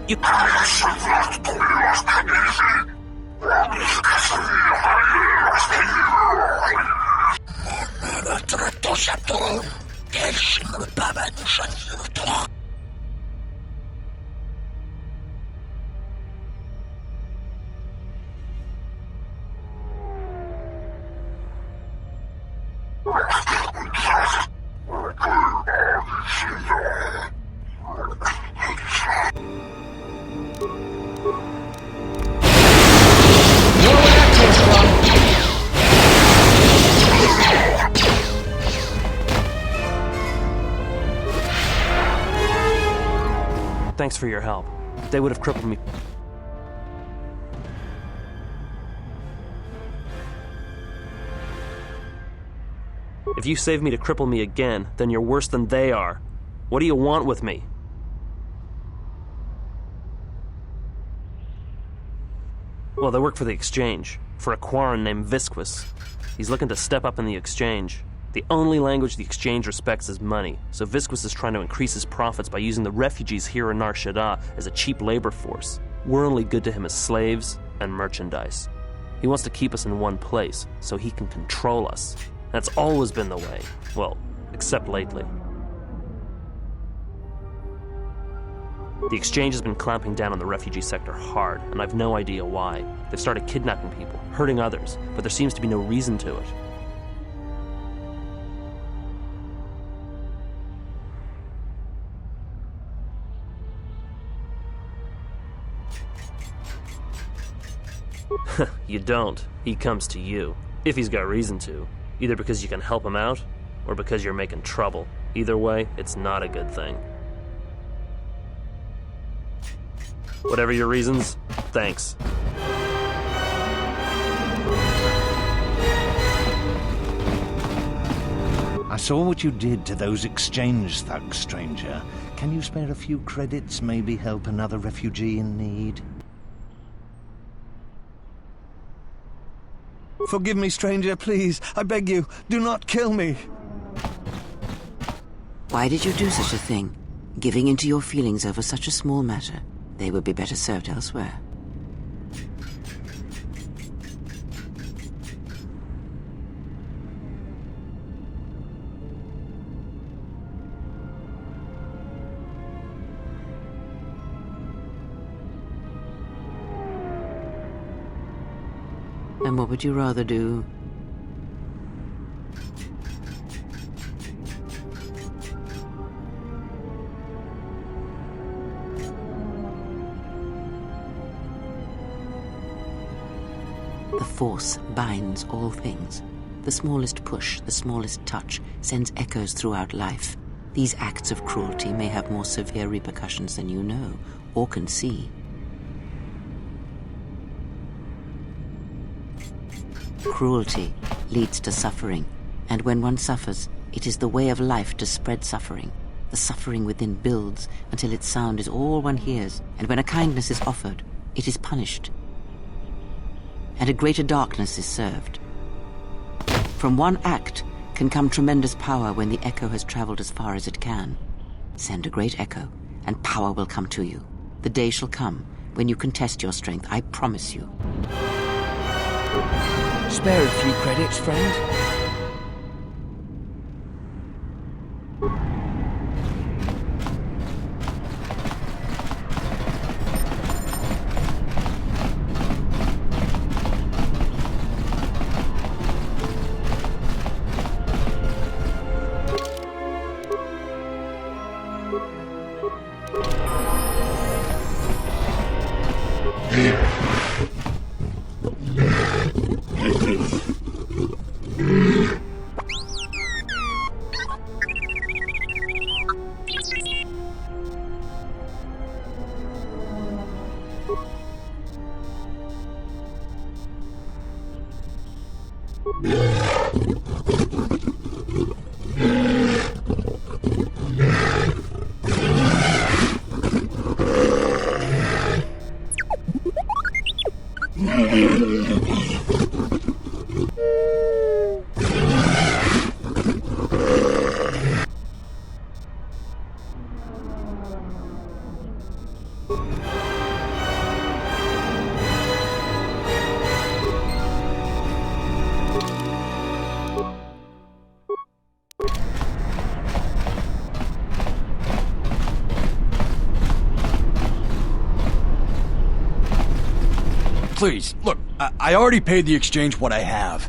You... Thanks for your help. They would have crippled me. If you save me to cripple me again, then you're worse than they are. What do you want with me? Well, they work for the Exchange, for a Quarren named Visquis. He's looking to step up in the Exchange. The only language the Exchange respects is money, so Visquis is trying to increase his profits by using the refugees here in Nar Shaddaa as a cheap labor force. We're only good to him as slaves and merchandise. He wants to keep us in one place, so he can control us. That's always been the way. Well, except lately. The Exchange has been clamping down on the refugee sector hard, and I've no idea why. They've started kidnapping people, hurting others, but there seems to be no reason to it. You don't. He comes to you. If he's got reason to. Either because you can help him out, or because you're making trouble. Either way, it's not a good thing. Whatever your reasons, thanks. I saw what you did to those Exchange thugs, stranger. Can you spare a few credits, maybe help another refugee in need? Forgive me, stranger, please. I beg you, do not kill me. Why did you do such a thing? Giving in to your feelings over such a small matter. They would be better served elsewhere. And what would you rather do? The Force binds all things. The smallest push, the smallest touch, sends echoes throughout life. These acts of cruelty may have more severe repercussions than you know, or can see. Cruelty leads to suffering, and when one suffers, it is the way of life to spread suffering. The suffering within builds until its sound is all one hears, and when a kindness is offered, it is punished. And a greater darkness is served. From one act can come tremendous power when the echo has traveled as far as it can. Send a great echo, and power will come to you. The day shall come when you can test your strength, I promise you. Spare a few credits, friend. Please, look, I already paid the exchange what I have.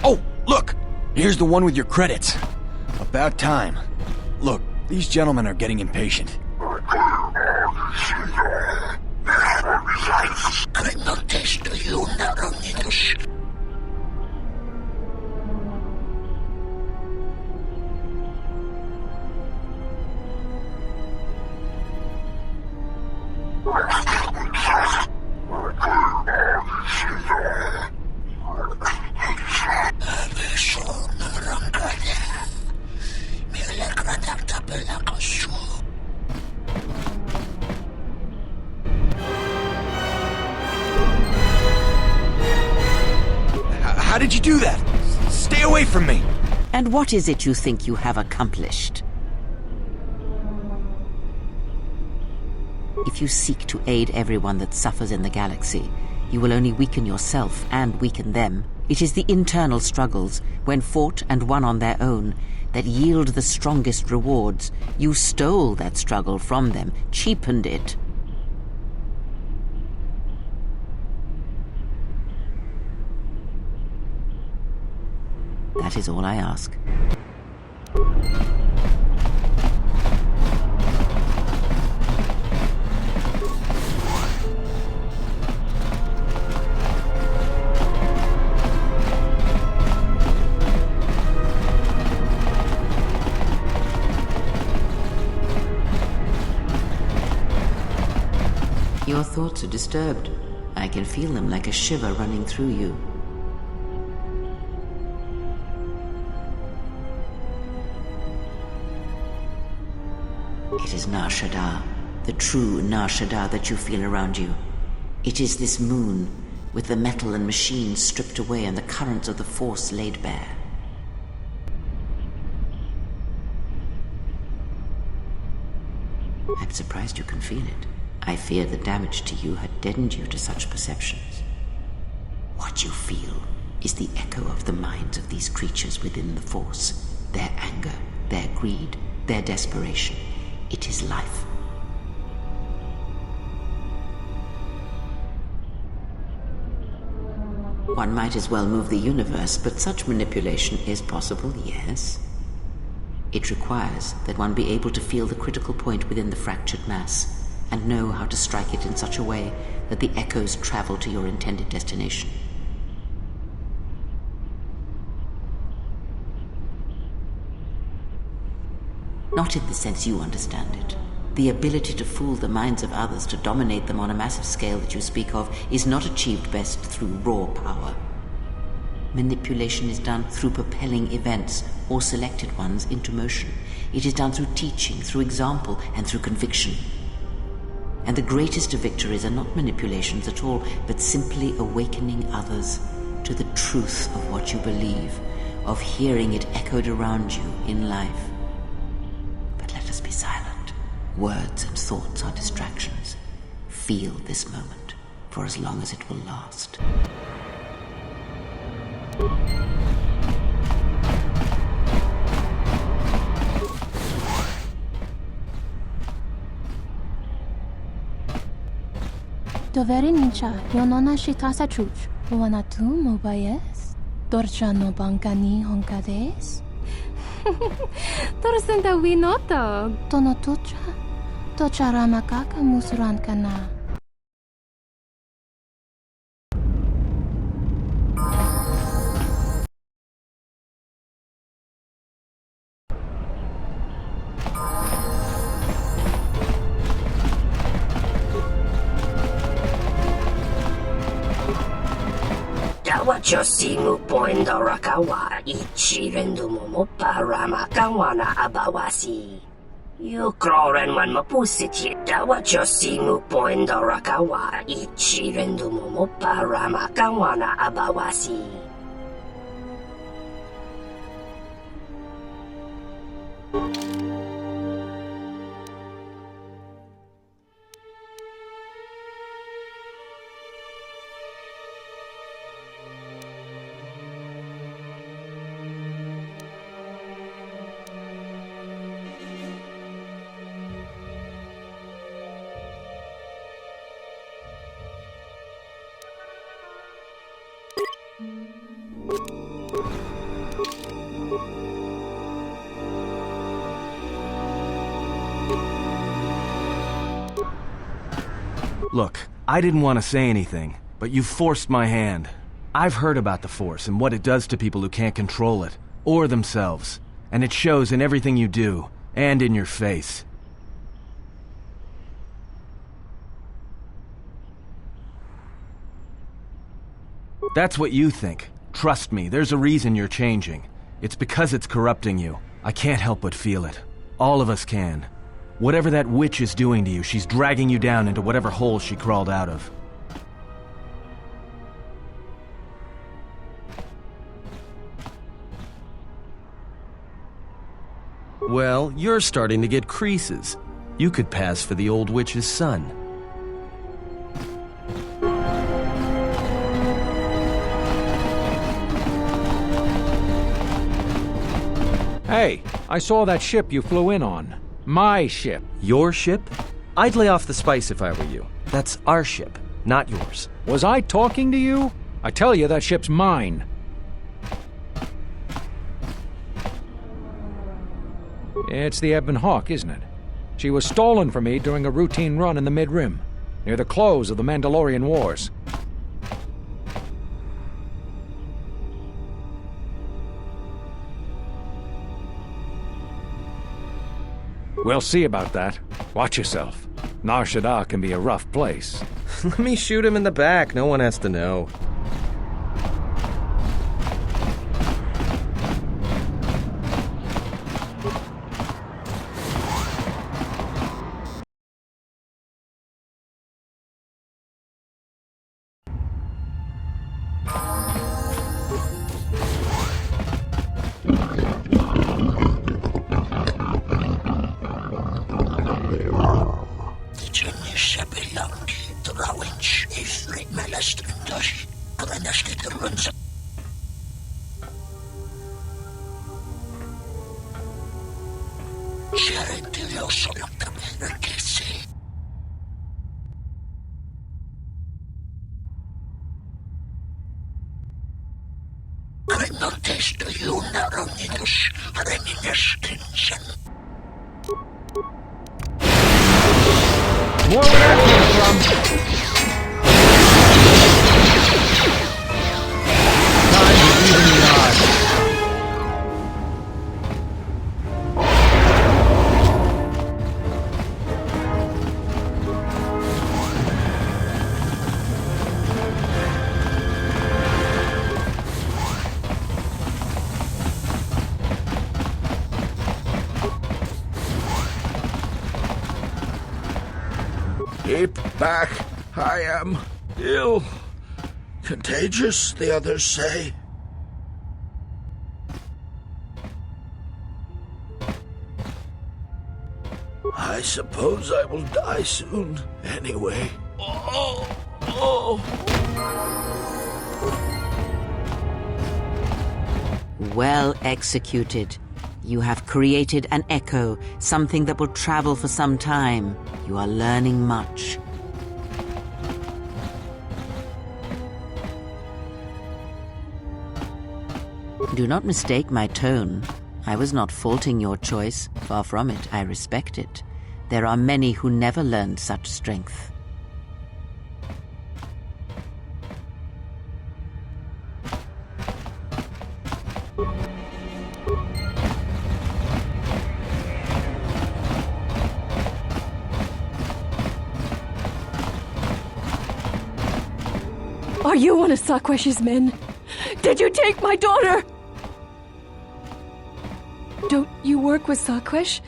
Oh, look! Here's the one with your credits. About time. Look, these gentlemen are getting impatient. How did you do that? Stay away from me! And what is it you think you have accomplished? If you seek to aid everyone that suffers in the galaxy, you will only weaken yourself and weaken them. It is the internal struggles, when fought and won on their own, that yield the strongest rewards. You stole that struggle from them, cheapened it. That is all I ask. Your thoughts are disturbed. I can feel them like a shiver running through you. It is Nar Shaddaa, the true Nar Shaddaa that you feel around you. It is this moon, with the metal and machines stripped away and the currents of the Force laid bare. I'm surprised you can feel it. I fear the damage to you had deadened you to such perceptions. What you feel is the echo of the minds of these creatures within the Force, their anger, their greed, their desperation. It is life. One might as well move the universe, but such manipulation is possible, yes. It requires that one be able to feel the critical point within the fractured mass, and know how to strike it in such a way that the echoes travel to your intended destination. Not in the sense you understand it. The ability to fool the minds of others, to dominate them on a massive scale that you speak of, is not achieved best through raw power. Manipulation is done through propelling events, or selected ones, into motion. It is done through teaching, through example, and through conviction. And the greatest of victories are not manipulations at all, but simply awakening others to the truth of what you believe, of hearing it echoed around you in life. But let us be silent. Words and thoughts are distractions. Feel this moment for as long as it will last. Doverincha, Yonona Shitasa Chuch, Wanatu Mobayes, Dorchano Bankani Honkades. Torsenta Winoto, Tonotucha, Tocharamakaka Musurankana. Josimu poendo rakawa ichi rendu momo parama kawana abawasi. You kroren wan mapusiti dawa josimu poendo rakawa ichi rendu momo parama kawana abawasi. Look, I didn't want to say anything, but you forced my hand. I've heard about the Force and what it does to people who can't control it, or themselves. And it shows in everything you do, and in your face. That's what you think. Trust me, there's a reason you're changing. It's because it's corrupting you. I can't help but feel it. All of us can. Whatever that witch is doing to you, she's dragging you down into whatever hole she crawled out of. Well, you're starting to get creases. You could pass for the old witch's son. Hey, I saw that ship you flew in on. My ship. Your ship? I'd lay off the spice if I were you. That's our ship, not yours. Was I talking to you? I tell you, that ship's mine. It's the Ebon Hawk, isn't it? She was stolen from me during a routine run in the Mid-Rim, near the close of the Mandalorian Wars. We'll see about that. Watch yourself. Nar Shaddaa can be a rough place. Let me shoot him in the back. No one has to know. More where that came from! Time to even the odds. Keep back. I am ill. Contagious, the others say. I suppose I will die soon, anyway. Well executed. You have created an echo, something that will travel for some time. You are learning much. Do not mistake my tone. I was not faulting your choice. Far from it, I respect it. There are many who never learned such strength. Are you one of Sakwesh's men? Did you take my daughter? Don't you work with Sakwesh?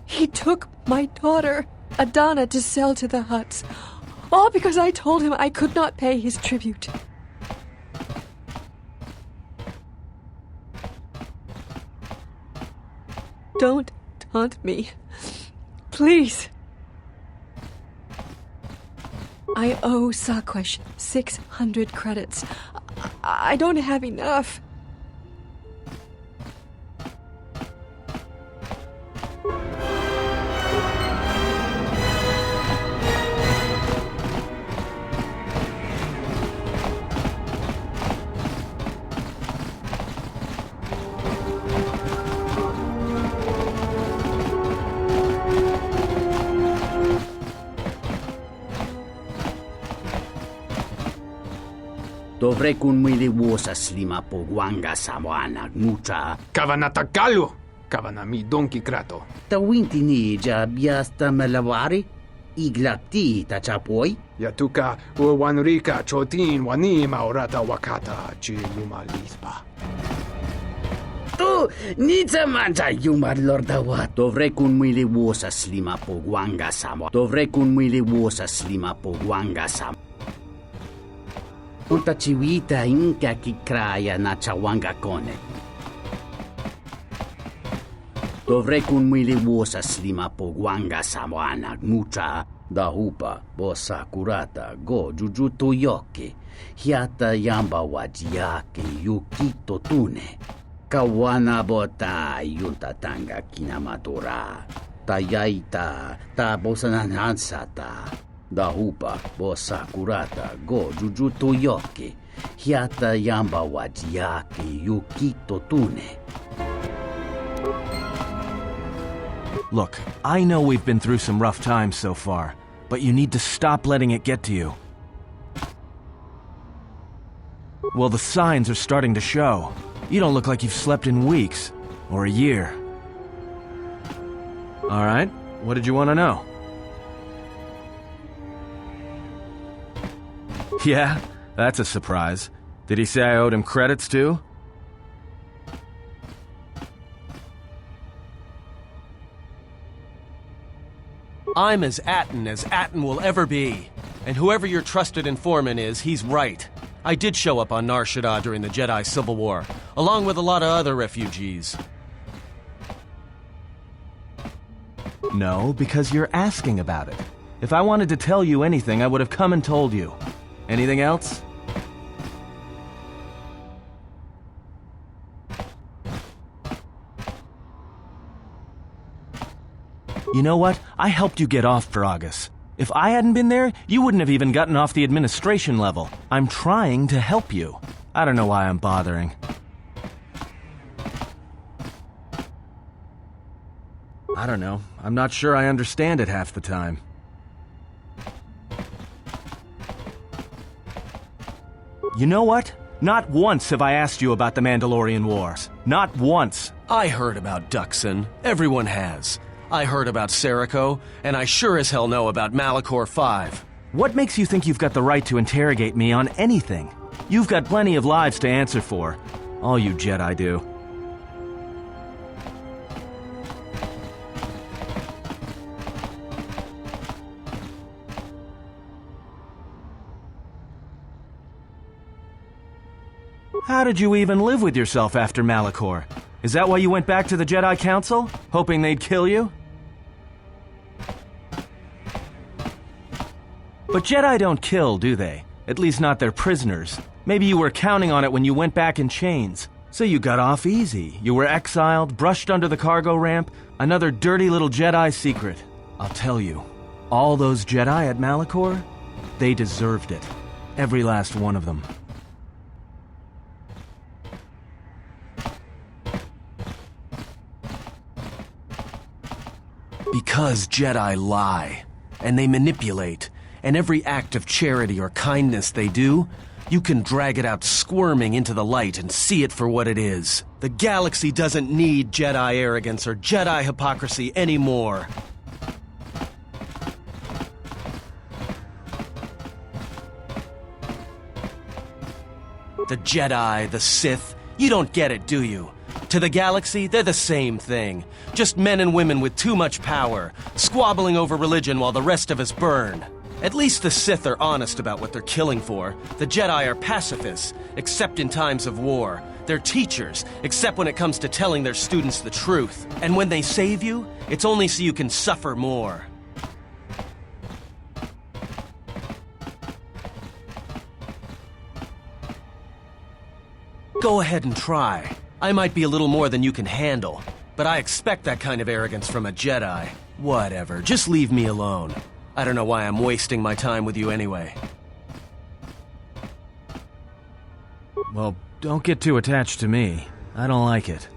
He took my daughter, Adana, to sell to the Hutts. All because I told him I could not pay his tribute. Don't taunt me. Please. I owe Sakwesh 600 credits. I don't have enough. Dovrei kun mili wosa slima po wanga sawana nucha. Kavanatakalu! Kavanami donki krato. Ta winti ni ja biasta melawari? Iglati ta chapoi? Yatuka uwanrika chotin wani maurata wakata chi lumalispa. Tu nița mancha yumar lordawa. Dovrei kun mili wosa slima po wanga sama. Dovrei kun mili wosa slima po wanga sama. Unta chiwita inka kikraya na chawanga kone. Dovrei kun mili wosa slima po wanga samoana nucha. Da hupa bosa kurata go jujuto yoke. Hiata yamba wajiake yukito tune. Kawana bota yunta tanga kinamatura. Tayaita ta bosananansata. Da hupa bosa kurata go jujuto yoke. Hiata yamba wajiake yukito tune. Look, I know we've been through some rough times so far, but you need to stop letting it get to you. Well, the signs are starting to show. You don't look like you've slept in weeks, or a year. Alright, what did you want to know? Yeah, that's a surprise. Did he say I owed him credits too? I'm as Atton will ever be. And whoever your trusted informant is, he's right. I did show up on Nar Shaddaa during the Jedi Civil War, along with a lot of other refugees. No, because you're asking about it. If I wanted to tell you anything, I would have come and told you. Anything else? You know what? I helped you get off Peragus. If I hadn't been there, you wouldn't have even gotten off the administration level. I'm trying to help you. I don't know why I'm bothering. I don't know. I'm not sure I understand it half the time. You know what? Not once have I asked you about the Mandalorian Wars. Not once. I heard about Duxon. Everyone has. I heard about Serico, and I sure as hell know about Malachor 5. What makes you think you've got the right to interrogate me on anything? You've got plenty of lives to answer for. All you Jedi do. How did you even live with yourself after Malachor? Is that why you went back to the Jedi Council? Hoping they'd kill you? But Jedi don't kill, do they? At least not their prisoners. Maybe you were counting on it when you went back in chains. So you got off easy. You were exiled, brushed under the cargo ramp, another dirty little Jedi secret. I'll tell you, all those Jedi at Malachor, they deserved it. Every last one of them. Because Jedi lie, and they manipulate, and every act of charity or kindness they do, you can drag it out squirming into the light and see it for what it is. The galaxy doesn't need Jedi arrogance or Jedi hypocrisy anymore. The Jedi, the Sith, you don't get it, do you? To the galaxy, they're the same thing. Just men and women with too much power, squabbling over religion while the rest of us burn. At least the Sith are honest about what they're killing for. The Jedi are pacifists, except in times of war. They're teachers, except when it comes to telling their students the truth. And when they save you, it's only so you can suffer more. Go ahead and try. I might be a little more than you can handle, but I expect that kind of arrogance from a Jedi. Whatever, just leave me alone. I don't know why I'm wasting my time with you anyway. Well, don't get too attached to me. I don't like it.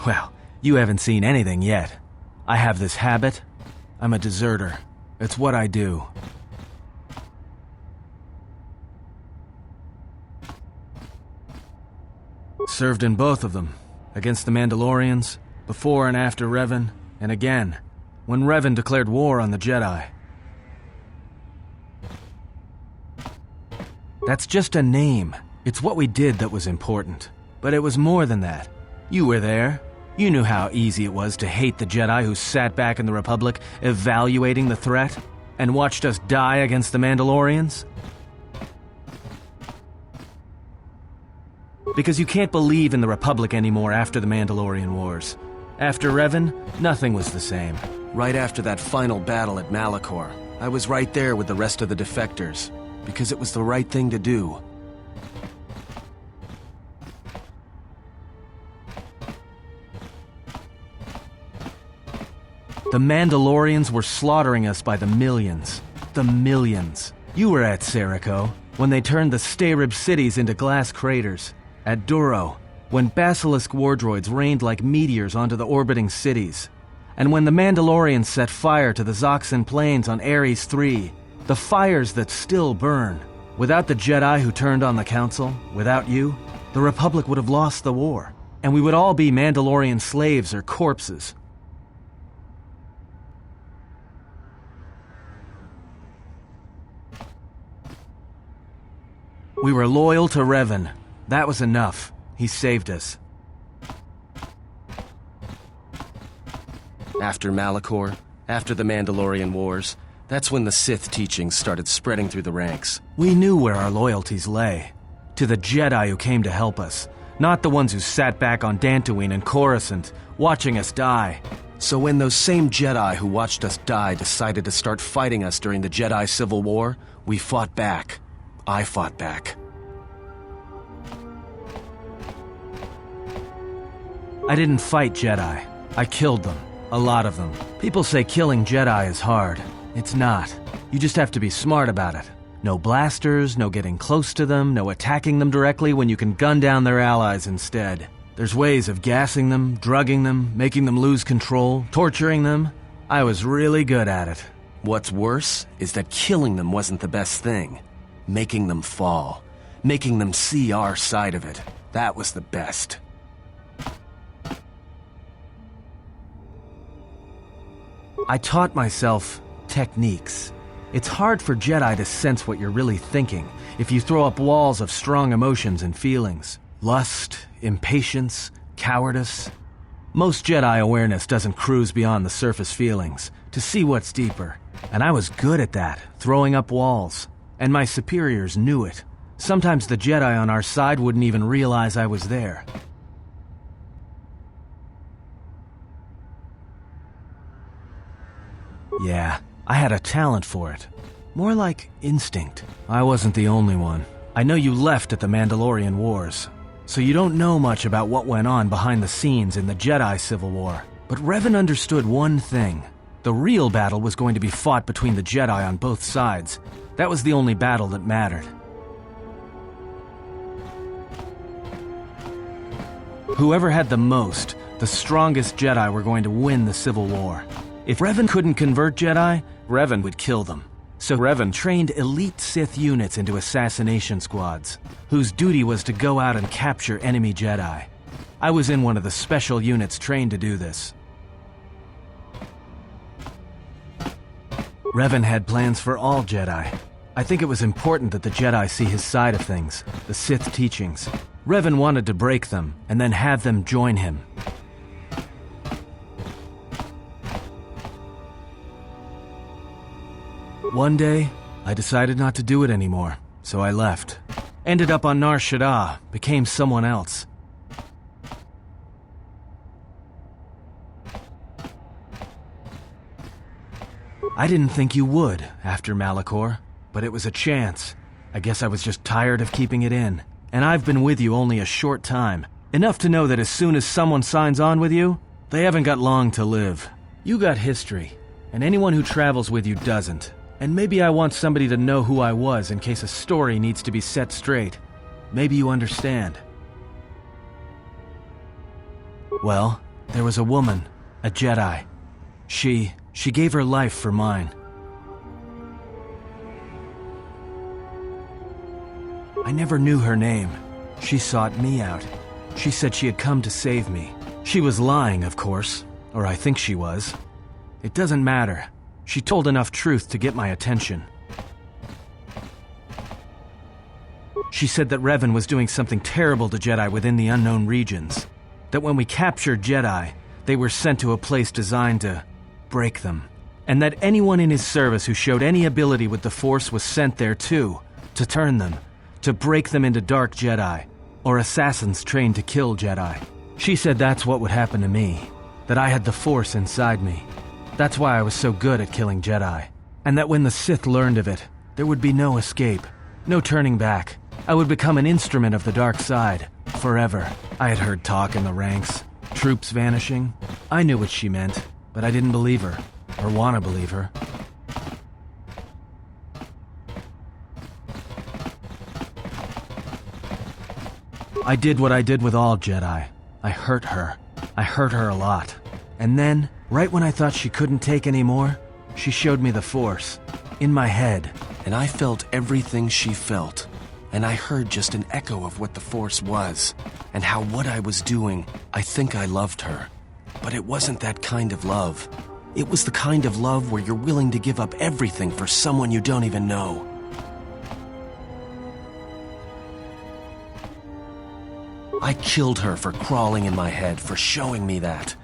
Well, you haven't seen anything yet. I have this habit. I'm a deserter. It's what I do. Served in both of them. Against the Mandalorians, before and after Revan, and again, when Revan declared war on the Jedi. That's just a name. It's what we did that was important. But it was more than that. You were there. You knew how easy it was to hate the Jedi who sat back in the Republic, evaluating the threat, and watched us die against the Mandalorians. Because you can't believe in the Republic anymore after the Mandalorian Wars. After Revan, nothing was the same. Right after that final battle at Malachor, I was right there with the rest of the defectors, because it was the right thing to do. The Mandalorians were slaughtering us by the millions. The millions. You were at Serico, when they turned the Stayrib cities into glass craters. At Duro, when Basilisk war droids rained like meteors onto the orbiting cities. And when the Mandalorians set fire to the Zoxan plains on Ares III, the fires that still burn. Without the Jedi who turned on the Council, without you, the Republic would have lost the war, and we would all be Mandalorian slaves or corpses. We were loyal to Revan. That was enough. He saved us. After Malachor, after the Mandalorian Wars, that's when the Sith teachings started spreading through the ranks. We knew where our loyalties lay. To the Jedi who came to help us, not the ones who sat back on Dantooine and Coruscant, watching us die. So when those same Jedi who watched us die decided to start fighting us during the Jedi Civil War, we fought back. I fought back. I didn't fight Jedi. I killed them. A lot of them. People say killing Jedi is hard. It's not. You just have to be smart about it. No blasters, no getting close to them, no attacking them directly when you can gun down their allies instead. There's ways of gassing them, drugging them, making them lose control, torturing them. I was really good at it. What's worse is that killing them wasn't the best thing. Making them fall. Making them see our side of it. That was the best. I taught myself techniques. It's hard for Jedi to sense what you're really thinking if you throw up walls of strong emotions and feelings. Lust, impatience, cowardice. Most Jedi awareness doesn't cruise beyond the surface feelings to see what's deeper. And I was good at that, throwing up walls. And my superiors knew it. Sometimes the Jedi on our side wouldn't even realize I was there. Yeah, I had a talent for it. More like instinct. I wasn't the only one. I know you left at the Mandalorian Wars, so you don't know much about what went on behind the scenes in the Jedi Civil War. But Revan understood one thing. The real battle was going to be fought between the Jedi on both sides. That was the only battle that mattered. Whoever had the most, the strongest Jedi were going to win the Civil War. If Revan couldn't convert Jedi, Revan would kill them. So Revan trained elite Sith units into assassination squads, whose duty was to go out and capture enemy Jedi. I was in one of the special units trained to do this. Revan had plans for all Jedi. I think it was important that the Jedi see his side of things, the Sith teachings. Revan wanted to break them, and then have them join him. One day, I decided not to do it anymore, so I left. Ended up on Nar Shaddaa, became someone else. I didn't think you would, after Malachor, but it was a chance. I guess I was just tired of keeping it in. And I've been with you only a short time. Enough to know that as soon as someone signs on with you, they haven't got long to live. You got history, and anyone who travels with you doesn't. And maybe I want somebody to know who I was in case a story needs to be set straight. Maybe you understand. Well, there was a woman, a Jedi. She She gave her life for mine. I never knew her name. She sought me out. She said she had come to save me. She was lying, of course, or I think she was. It doesn't matter. She told enough truth to get my attention. She said that Revan was doing something terrible to Jedi within the unknown regions. That when we captured Jedi, they were sent to a place designed to break them. And that anyone in his service who showed any ability with the Force was sent there too, to turn them, to break them into dark Jedi, or assassins trained to kill Jedi. She said that's what would happen to me, that I had the Force inside me. That's why I was so good at killing Jedi. And that when the Sith learned of it, there would be no escape, no turning back. I would become an instrument of the dark side, forever. I had heard talk in the ranks, troops vanishing. I knew what she meant, but I didn't believe her, or want to believe her. I did what I did with all Jedi. I hurt her. I hurt her a lot. And then, right when I thought she couldn't take any more, she showed me the Force, in my head. And I felt everything she felt. And I heard just an echo of what the Force was, and how what I was doing, I think I loved her. But it wasn't that kind of love. It was the kind of love where you're willing to give up everything for someone you don't even know. I killed her for crawling in my head, for showing me that.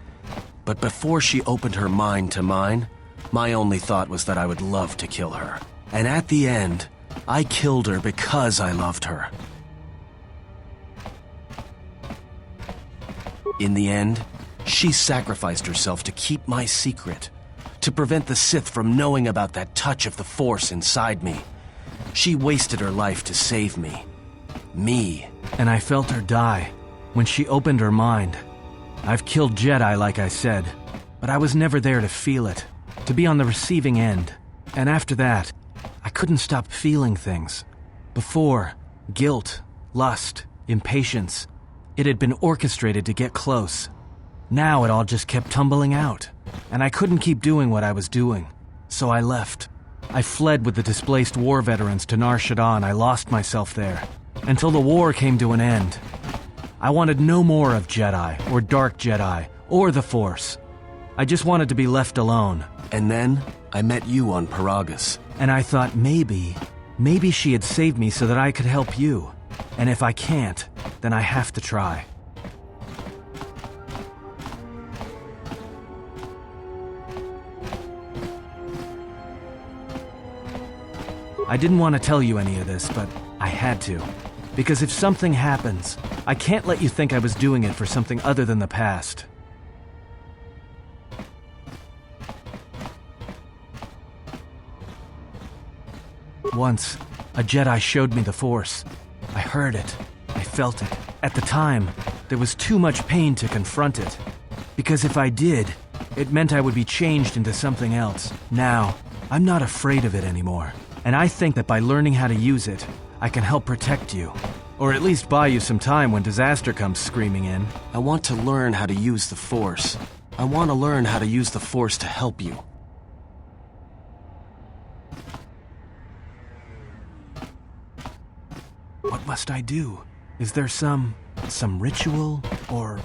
But before she opened her mind to mine, my only thought was that I would love to kill her. And at the end, I killed her because I loved her. In the end, she sacrificed herself to keep my secret, to prevent the Sith from knowing about that touch of the Force inside me. She wasted her life to save me. Me. And I felt her die when she opened her mind. I've killed Jedi, like I said, but I was never there to feel it, to be on the receiving end. And after that, I couldn't stop feeling things. Before, guilt, lust, impatience. It had been orchestrated to get close. Now it all just kept tumbling out, and I couldn't keep doing what I was doing. So I left. I fled with the displaced war veterans to Nar Shaddaa. I lost myself there, until the war came to an end. I wanted no more of Jedi, or Dark Jedi, or the Force. I just wanted to be left alone. And then, I met you on Paragus. And I thought maybe she had saved me so that I could help you. And if I can't, then I have to try. I didn't want to tell you any of this, but I had to. Because if something happens, I can't let you think I was doing it for something other than the past. Once, a Jedi showed me the Force. I heard it. I felt it. At the time, there was too much pain to confront it. Because if I did, it meant I would be changed into something else. Now, I'm not afraid of it anymore. And I think that by learning how to use it, I can help protect you. Or at least buy you some time when disaster comes screaming in. I want to learn how to use the Force. I want to learn how to use the Force to help you. What must I do? Is there some ritual, or...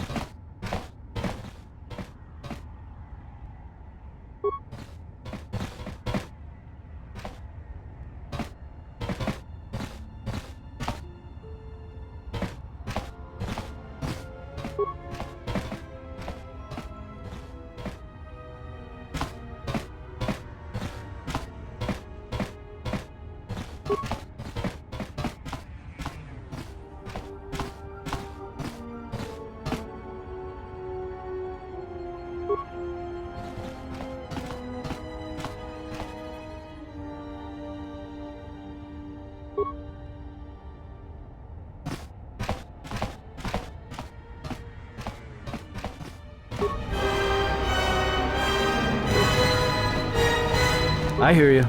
I hear you.